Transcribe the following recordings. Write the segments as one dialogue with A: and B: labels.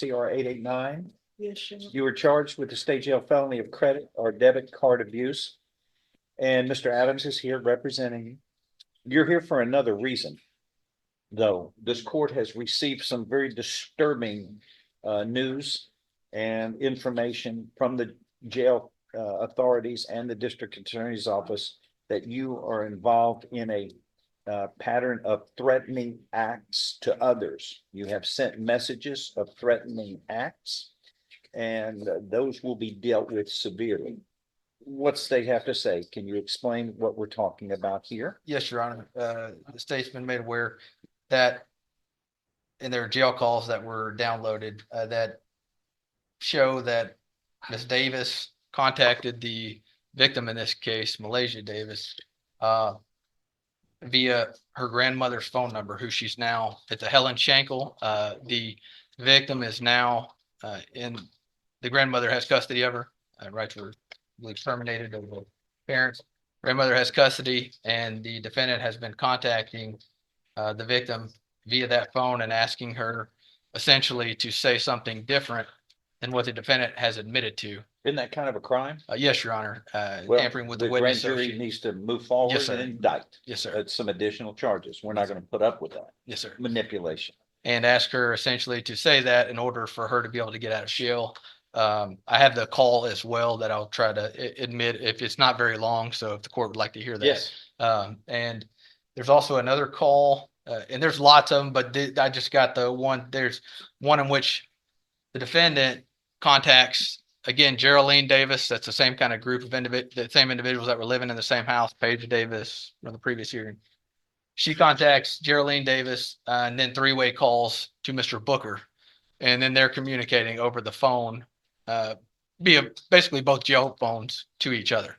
A: CR 889.
B: Yes, sure.
A: You were charged with the state jail felony of credit or debit card abuse. And Mr. Adams is here representing you. You're here for another reason. Though this court has received some very disturbing news and information from the jail authorities and the district attorney's office that you are involved in a pattern of threatening acts to others. You have sent messages of threatening acts, and those will be dealt with severely. What's they have to say? Can you explain what we're talking about here?
C: Yes, Your Honor. The state's been made aware that in their jail calls that were downloaded, that show that Ms. Davis contacted the victim in this case, Malaysia Davis, via her grandmother's phone number, who she's now, it's a Helen Schenkel. The victim is now the grandmother has custody of her, rights were terminated of the parents. Grandmother has custody, and the defendant has been contacting the victim via that phone and asking her essentially to say something different than what the defendant has admitted to.
A: Isn't that kind of a crime?
C: Yes, Your Honor.
A: Well,
C: Tampering with the
A: grand
C: witness.
A: jury needs to move forward
C: Yes, sir.
A: and indict.
C: Yes, sir.
A: Some additional charges. We're not going to put up with that
C: Yes, sir.
A: manipulation.
C: And ask her essentially to say that in order for her to be able to get out of jail. I have the call as well that I'll try to admit if it's not very long. So if the court would like to hear that.
A: Yes.
C: And there's also another call, and there's lots of them, but I just got the one. There's one in which the defendant contacts, again, Geraldine Davis. That's the same kind of group of the same individuals that were living in the same house, Paige Davis from the previous hearing. She contacts Geraldine Davis, and then three-way calls to Mr. Booker. And then they're communicating over the phone, via basically both jail phones to each other.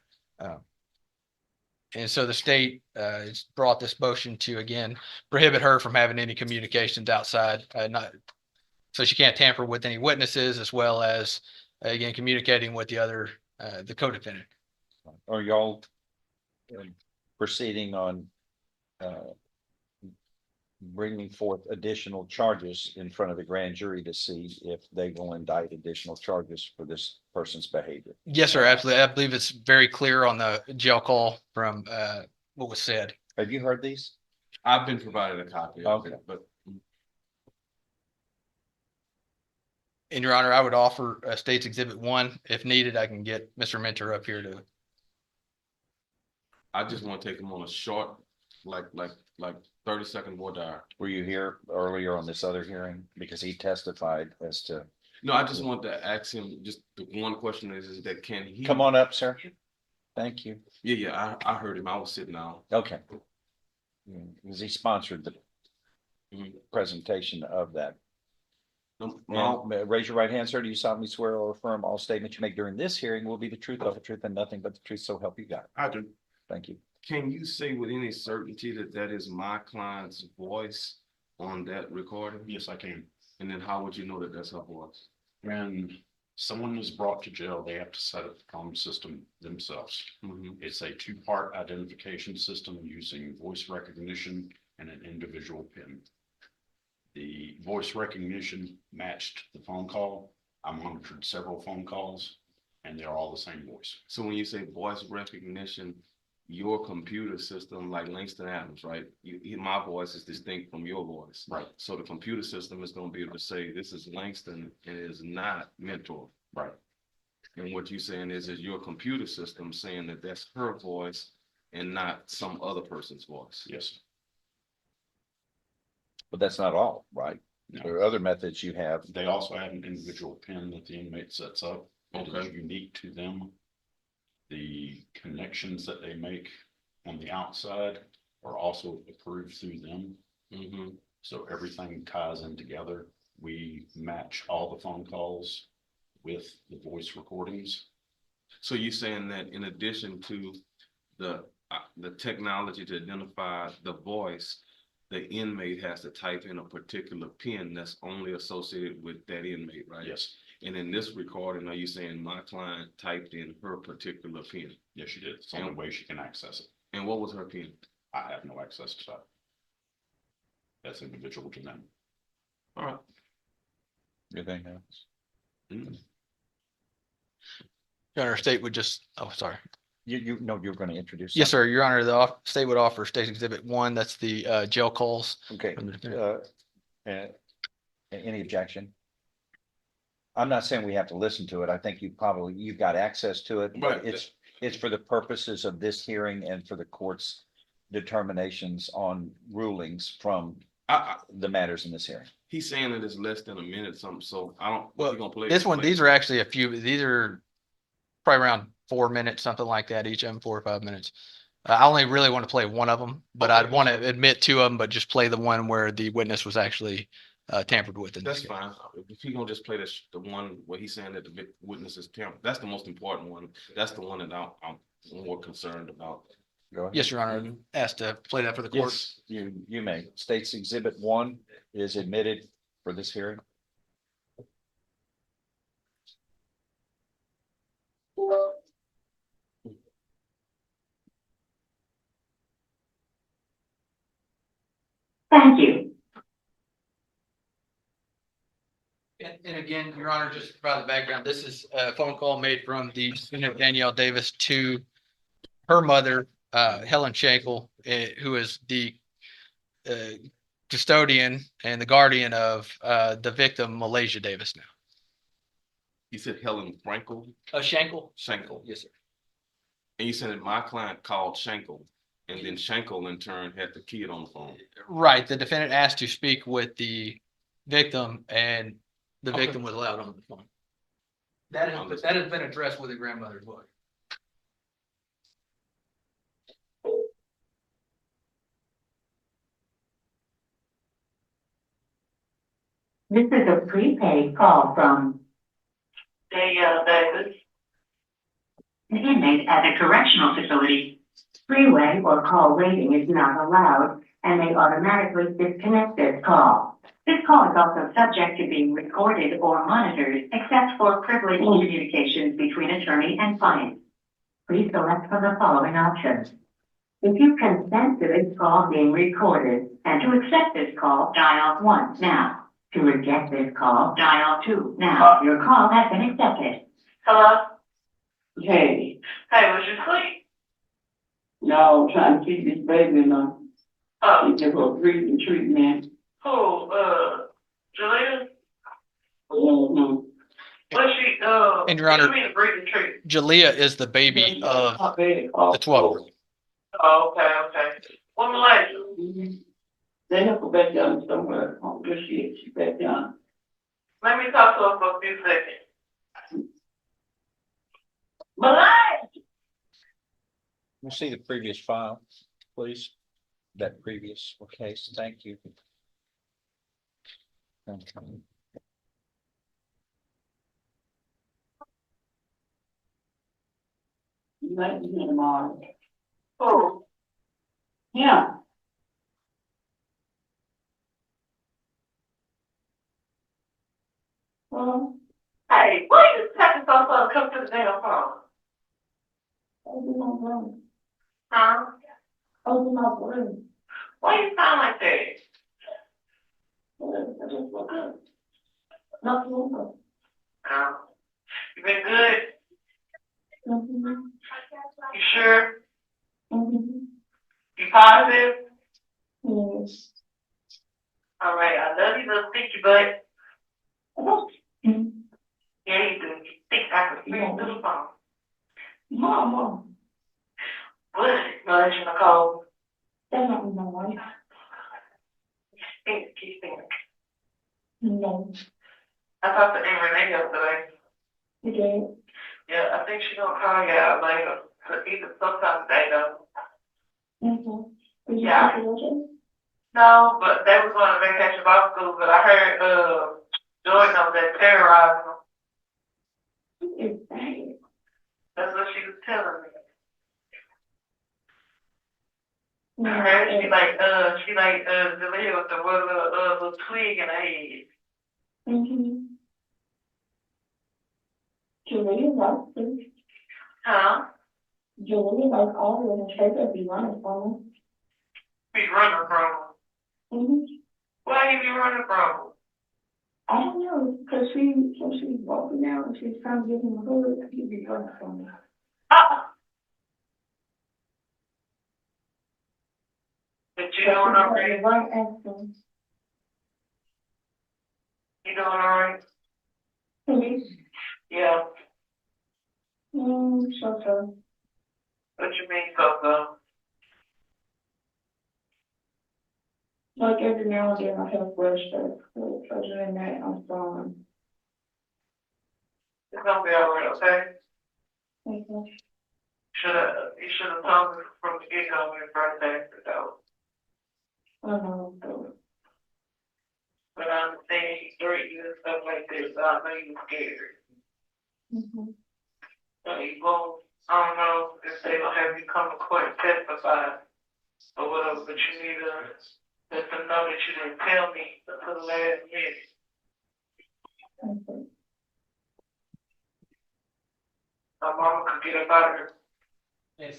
C: And so the state has brought this motion to, again, prohibit her from having any communications outside, so she can't tamper with any witnesses, as well as, again, communicating with the co-defendant.
A: Are y'all proceeding on bringing forth additional charges in front of the grand jury to see if they will indict additional charges for this person's behavior?
C: Yes, sir, absolutely. I believe it's very clear on the jail call from what was said.
A: Have you heard these?
D: I've been provided a copy of it, but
C: In Your Honor, I would offer State's Exhibit 1. If needed, I can get Mr. Mentor up here to.
D: I just want to take them on a short, like 30-second voir dire.
A: Were you here earlier on this other hearing? Because he testified as to.
D: No, I just want to ask him, just the one question is that can he?
A: Come on up, sir. Thank you.
D: Yeah, I heard him. I was sitting down.
A: Okay. Because he sponsored the presentation of that. Now, raise your right hand, sir. Do you solemnly swear or affirm all statements you make during this hearing will be the truth, the whole truth, and nothing but the truth, so help you God?
D: I do.
A: Thank you.
D: Can you say with any certainty that that is my client's voice on that recording?
E: Yes, I can.
D: And then how would you know that that's her voice?
E: When someone is brought to jail, they have to set up the phone system themselves. It's a two-part identification system using voice recognition and an individual PIN. The voice recognition matched the phone call. I monitored several phone calls and they're all the same voice.
D: So when you say voice recognition, your computer system, like Langston Adams, right? My voice is distinct from your voice.
E: Right.
D: So the computer system is going to be able to say this is Langston and it is not Mentor.
E: Right.
D: And what you're saying is your computer system saying that that's her voice and not some other person's voice.
E: Yes.
A: But that's not all, right?
E: No.
A: There are other methods you have.
E: They also have an individual PIN that the inmate sets up. It is unique to them. The connections that they make on the outside are also approved through them. So everything ties in together. We match all the phone calls with the voice recordings.
D: So you're saying that in addition to the technology to identify the voice, the inmate has to type in a particular PIN that's only associated with that inmate, right?
E: Yes.
D: And in this recording, are you saying my client typed in her particular PIN?
E: Yes, she did. It's the only way she can access it.
D: And what was her PIN?
E: I have no access to that. That's individual to them.
D: All right.
A: Anything else?
D: Mm.
C: Your Honor, state would just, sorry.
A: You know, you're going to introduce.
C: Yes,
A: something.
C: sir. Your Honor, the state would offer State Exhibit 1. That's the jail calls.
A: Okay,
C: from the defendant.
A: any objection? I'm not saying we have to listen to it. I think you've got access to it, but
D: Right.
A: it's for the purposes of this hearing and for the court's determinations on rulings from the matters in this hearing.
D: He's saying that it's less than a minute something, so I don't,
C: Well,
D: you gonna play?
C: This one,
D: play-
C: these are actually these are probably around 4 minutes, something like that, each of them 4 or 5 minutes. I only really want to play one of them, but I'd
D: Okay.
C: want to admit 2 of them, but just play the one where the witness was actually tampered with. In this
D: That's
C: case.
D: fine. If you gonna just play the one where he's saying that the witness is tampered, that's the most important one. That's the one that I'm more concerned about.
A: Go ahead.
C: Yes, Your Honor. Asked to play that for the court.
A: Yes, you may. State's Exhibit 1 is admitted for this hearing.
B: Thank you.
C: And again, Your Honor, just to provide the background, this is a phone call made from the defendant Danielle Davis to her mother, Helen Shankle, who is the custodian and the guardian of the victim, Malaysia Davis now.
D: You said Helen Frankel,
C: Shankle?
D: Schenkel,
C: Yes, sir.
D: and you said that my client called Schenkel, and then Schenkel in turn had the kid on the phone.
C: Right. The defendant asked to speak with the victim and the
D: Okay.
C: victim was allowed on the phone. That has been addressed with the grandmother as well.
B: This is a prepaid call from Danielle Davis, an inmate at a correctional facility. Freeway or call waiting is not allowed, and they automatically disconnect this call. This call is also subject to being recorded or monitored, except for privileged communications between attorney and client. Please select from the following options. If you consent to this call being recorded and to accept this call, dial 1 now. To reject this call, dial 2 now. Your call has been accepted. Hello?
F: Hey,
B: Hey, was you asleep?
F: no, trying to keep this baby along.
B: Oh,
F: Give her a breathing treatment.
B: who, Julia?
F: Mm-hmm.
B: What's she,
C: And Your Honor-
B: what do you mean a breathing treatment?
C: Jalea is the baby of the 12-year-old.
B: Oh, okay. What Malaysia?
F: They have her back down somewhere. Oh, good shit, she back down.
B: Let me talk to her for a few seconds. Malaysia!
A: We'll see the previous file, please. That previous case. Thank you. Okay.
F: You might be here tomorrow.
B: Who?
F: Yeah. Well,
B: Hey, why you taking so long to come to the damn phone?
F: open my room.
B: Huh?
F: Open my room.
B: Why you sound like that?
F: I just woke up. Nothing wrong.
B: You been good?
F: Mm-hmm.
B: You sure?
F: Mm-hmm.
B: You positive?
F: Yes.
B: All right, I love you, little sticky butt.
F: Mm-hmm.
B: Yeah, you do. You think I could feel through the phone.
F: Mama,
B: What? Malaysia Nicole.
F: that's not my wife.
B: Keep thinking.
F: No.
B: I talked to Aunt Renee yesterday.
F: You did?
B: Yeah, I think she's gonna call you out later. Either sometime today though.
F: Mm-hmm.
B: Yeah. No, but they was going to vacation Bible school, but I heard Jordan over there terrorizing them.
F: It's bad.
B: That's what she was telling me. I heard she like Jalea with the little twig in her head.
F: Mm-hmm. Julia likes it.
B: Huh?
F: Julia likes all of the church if you want it for me.
B: Be running from.
F: Mm-hmm.
B: Why you be running from?
F: I don't know, cause she's walking out and she's trying to give him a hug, he'd be running from her.
B: But you doing all right?
F: Right after.
B: You doing all right?
F: Police,
B: Yeah.
F: so.
B: What you mean, so?
F: Like every now and then I have flashbacks, so other than that, I'm fine.
B: It's gonna be all right, okay?
F: Thank you.
B: You should have told me from the get-go when you first asked it out.
F: I know, so.
B: But I understand you threatened you and stuff like this, so I know you were scared.
F: Mhm.
B: So you go, I don't know if they gonna have you come to court and testify or whatever, but you need to let them know that you didn't tell me until the last minute.
F: Okay.
B: My mama could get up out of here.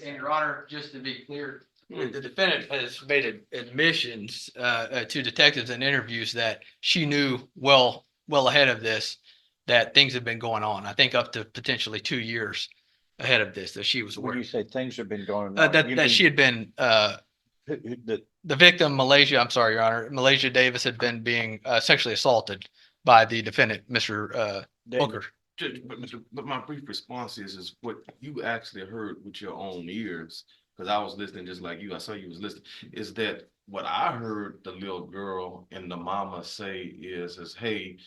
C: And Your Honor, just to be clear, the defendant has made admissions to detectives and interviews that she knew well ahead of this, that things have been going on. I think up to potentially 2 years ahead of this, that she was
A: When
C: aware.
A: you say things have been going on. you
C: That she
A: mean
C: had been,
A: the-
C: the victim, Malaysia, I'm sorry, Your Honor, Malaysia Davis had been being sexually assaulted by the defendant, Mr. Booker.
D: Judge, but my brief response is what you actually heard with your own ears, because I was listening just like you, I saw you was listening, is that what I heard the little girl and the mama say is, hey,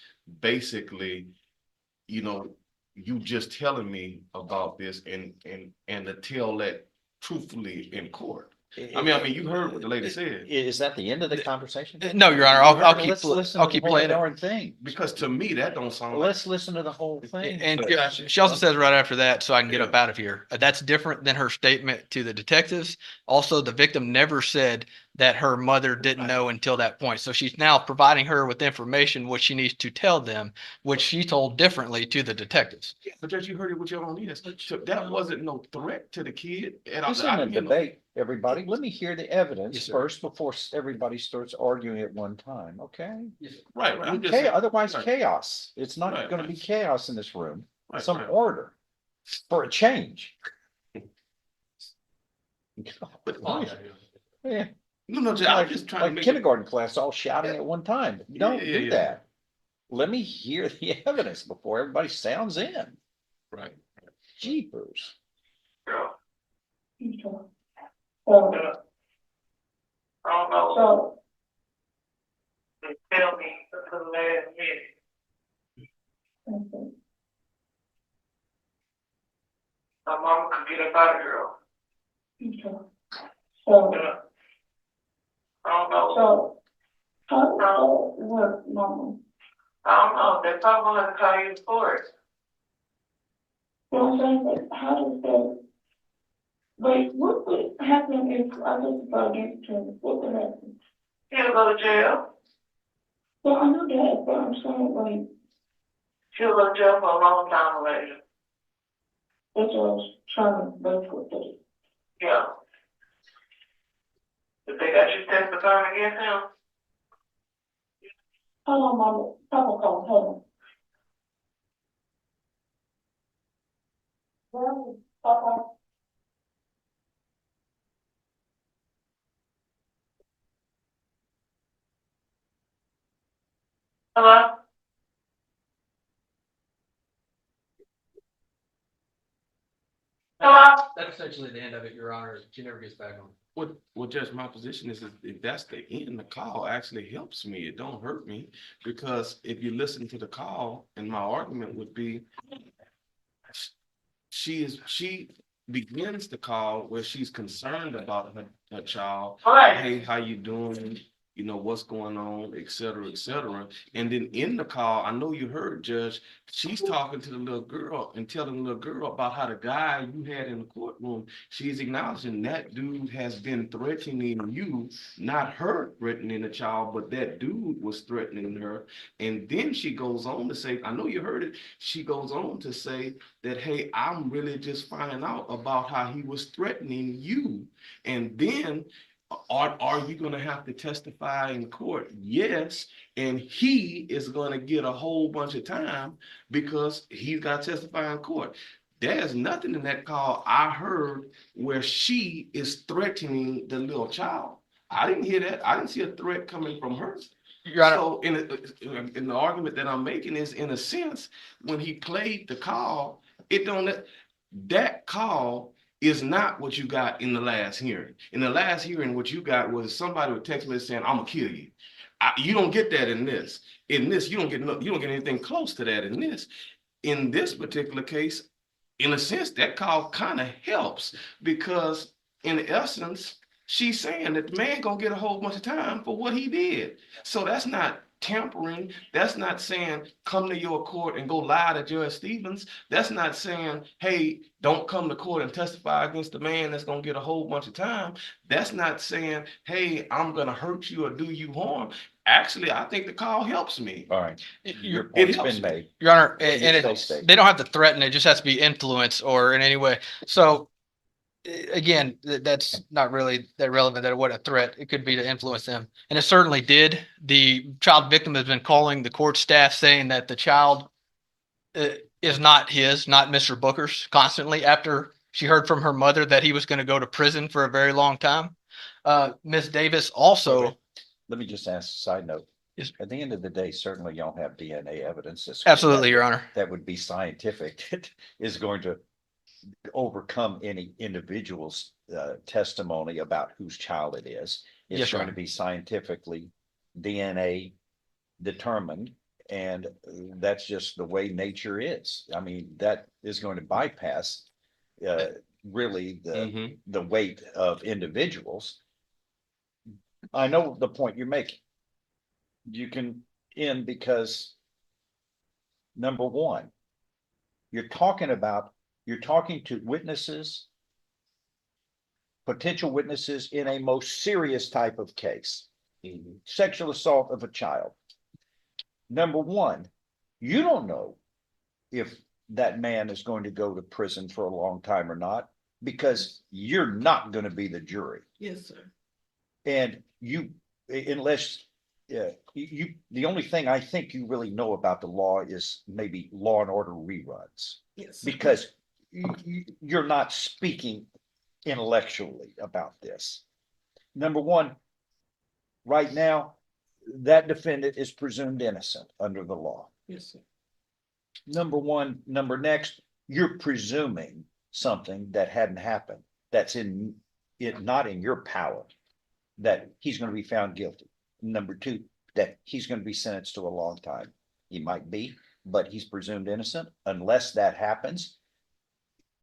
D: basically, you know, you just telling me about this and to tell that truthfully in court. I mean, you heard what the lady said.
A: Is that the end of the conversation?
C: No, Your Honor,
A: Let's listen
C: I'll
A: to the
C: keep
A: whole
C: playing it.
A: darn thing.
D: Because to me, that don't sound like.
A: Let's listen to the whole thing.
C: And
A: first.
C: she also says right after that, so I can get up
D: Yeah.
C: out of here. That's different than her statement to the detectives. Also, the victim never said that her mother didn't know until that point. So she's now providing her with information which she needs to tell them, which she told differently to the detectives.
D: Yeah, but Judge, you heard it with your own ears. So that wasn't no threat to the kid. And
A: This isn't a debate, everybody. Let me hear the
C: Yes,
A: evidence
C: sir.
A: first before everybody starts arguing at one time, okay?
D: Right, I'm just saying.
A: Otherwise
D: Right.
A: chaos. It's not
D: Right,
A: gonna
D: right.
A: be chaos in this room.
D: Right,
A: Some
D: right.
A: order for a change. Yeah,
D: No, Judge, I'm
A: like,
D: just trying to
A: like
D: make it.
A: kindergarten class all shouting at one time. Don't
D: Yeah,
A: do
D: yeah.
A: that. Let me hear the evidence before everybody sounds in.
D: Right.
A: Jeepers.
B: Girl,
F: Okay. So,
B: I don't know,
F: so,
B: they tell me until the last minute.
F: okay.
B: My mama could get up out of here.
F: Okay. So,
B: I don't know.
F: so, how does that work, Mama?
B: I don't know, they're probably gonna call you for it.
F: You know what I'm saying? But how does that, wait, what would happen if I testify against him? What would happen?
B: She'll go to jail.
F: Well, I know that, but I'm saying, like,
B: She'll go to jail for a long time later.
F: that's what I was trying to make with it.
B: Yeah. If they got you testifying against him,
F: Hold on, Mama, Papa called, hold on. Well, Papa.
B: hello? Hello?
C: That's essentially the end of it, Your Honor. She never gets back on.
D: Well, Judge, my position is if that's the end, the call actually helps me. It don't hurt me. Because if you listen to the call, and my argument would be, she begins the call where she's concerned about her child.
B: Right.
D: Hey, how you doing? You know, what's going on, et cetera, et cetera. And then in the call, I know you heard, Judge, she's talking to the little girl and telling the little girl about how the guy you had in the courtroom, she's acknowledging that dude has been threatening you, not her threatening the child, but that dude was threatening her. And then she goes on to say, I know you heard it, she goes on to say that, hey, I'm really just finding out about how he was threatening you. And then are you gonna have to testify in court? Yes, and he is gonna get a whole bunch of time because he's got to testify in court. There's nothing in that call I heard where she is threatening the little child. I didn't hear that. I didn't see a threat coming from her.
C: Your Honor,
D: So in the argument that I'm making is, in a sense, when he played the call, it don't, that call is not what you got in the last hearing. In the last hearing, what you got was somebody with text message saying, "I'm gonna kill you." You don't get that in this. In this, you don't get anything close to that in this. In this particular case, in a sense, that call kind of helps because in essence, she's saying that the man gonna get a whole bunch of time for what he did. So that's not tampering. That's not saying come to your court and go lie to Judge Stevens. That's not saying, hey, don't come to court and testify against the man that's gonna get a whole bunch of time. That's not saying, hey, I'm gonna hurt you or do you harm. Actually, I think the call helps me.
A: All right,
C: your,
A: your point's
D: helps
A: been
D: me.
A: made.
C: Your Honor,
A: What do you
C: and
A: still
C: it,
A: state?
C: they don't have to threaten, it just has to be influence or in any way. So again, that's not really that relevant that it wasn't a threat. It could be to influence them. And it certainly did. The child victim has been calling the court staff saying that the child is not his, not Mr. Booker's, constantly after she heard from her mother that he was going to go to prison for a very long time. Ms. Davis also,
A: Let me just ask a side note.
C: Yes.
A: At the end of the day, certainly you don't have DNA evidence.
C: absolutely, Your Honor.
A: That would be scientific. That is going to overcome any individual's testimony about whose child it is.
C: Yes,
A: It's
C: Your
A: going to
C: Honor.
A: be scientifically DNA determined, and that's just the way nature is. I mean, that is going to bypass really the weight of individuals. I know the point you're making. You can end because number one, you're talking to witnesses, potential witnesses in a most serious type of case, sexual assault of a child. Number one, you don't know if that man is going to go to prison for a long time or not, because you're not going to be the jury.
D: Yes, sir.
A: And unless the only thing I think you really know about the law is maybe Law and Order reruns,
D: Yes.
A: because you're not speaking intellectually about this. Number one, right now, that defendant is presumed innocent under the law.
D: Yes, sir.
A: Number next, you're presuming something that hadn't happened, that's not in your power, that he's going to be found guilty. Number two, that he's going to be sentenced to a long time. He might be, but he's presumed innocent. Unless that happens,